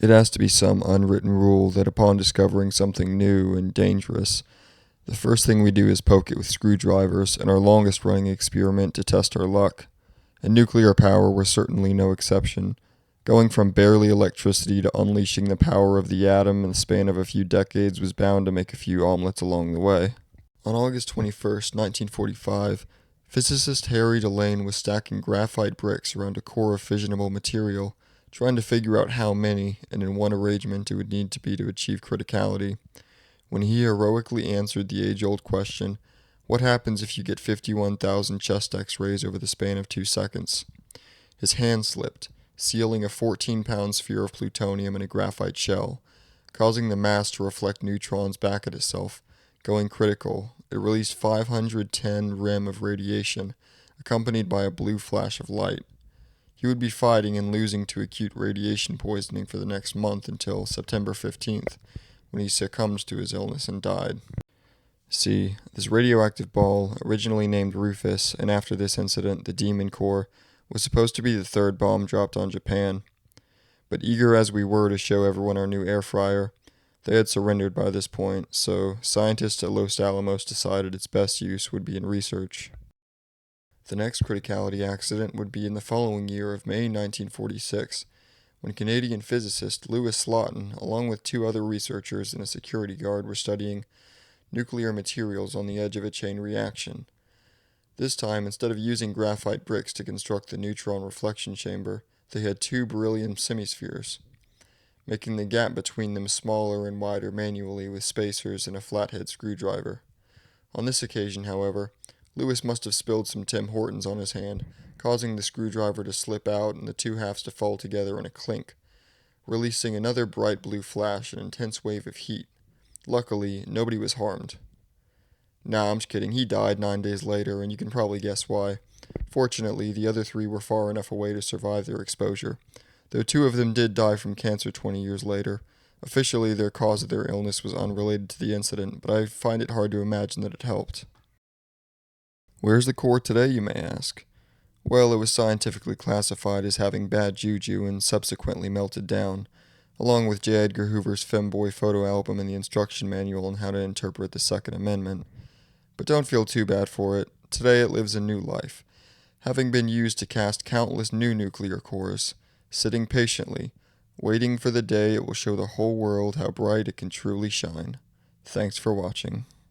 It has to be some unwritten rule that upon discovering something new and dangerous, the first thing we do is poke it with screwdrivers in our longest running experiment to test our luck. And nuclear power was certainly no exception. Going from barely electricity to unleashing the power of the atom in the span of a few decades was bound to make a few omelets along the way. On August 21st, 1945, physicist Harry Delane was stacking graphite bricks around a core of fissionable material, trying to figure out how many and in what arrangement it would need to be to achieve criticality, when he heroically answered the age-old question, what happens if you get 51,000 chest x-rays over the span of 2 seconds? His hand slipped, sealing a 14-pound sphere of plutonium in a graphite shell, causing the mass to reflect neutrons back at itself. Going critical, it released 510 rem of radiation, accompanied by a blue flash of light. He would be fighting and losing to acute radiation poisoning for the next month until September 15th, when he succumbed to his illness and died. See, this radioactive ball, originally named Rufus, and after this incident, the Demon Core, was supposed to be the third bomb dropped on Japan. But eager as we were to show everyone our new air fryer, they had surrendered by this point, so scientists at Los Alamos decided its best use would be in research. The next criticality accident would be in the following year of May 1946, when Canadian physicist Louis Slotin, along with 2 other researchers and a security guard, were studying nuclear materials on the edge of a chain reaction. This time, instead of using graphite bricks to construct the neutron reflection chamber, they had 2 beryllium semispheres, making the gap between them smaller and wider manually with spacers and a flathead screwdriver. On this occasion, however, Louis must have spilled some Tim Hortons on his hand, causing the screwdriver to slip out and the 2 halves to fall together in a clink, releasing another bright blue flash and intense wave of heat. Luckily, nobody was harmed. Nah, I'm just kidding. He died 9 days later, and you can probably guess why. Fortunately, the other 3 were far enough away to survive their exposure, though 2 of them did die from cancer 20 years later. Officially, their cause of their illness was unrelated to the incident, but I find it hard to imagine that it helped. Where's the core today, you may ask? Well, it was scientifically classified as having bad juju and subsequently melted down, along with J. Edgar Hoover's femboy photo album and the instruction manual on how to interpret the Second Amendment. But don't feel too bad for it. Today it lives a new life, having been used to cast countless new nuclear cores, sitting patiently, waiting for the day it will show the whole world how bright it can truly shine. Thanks for watching.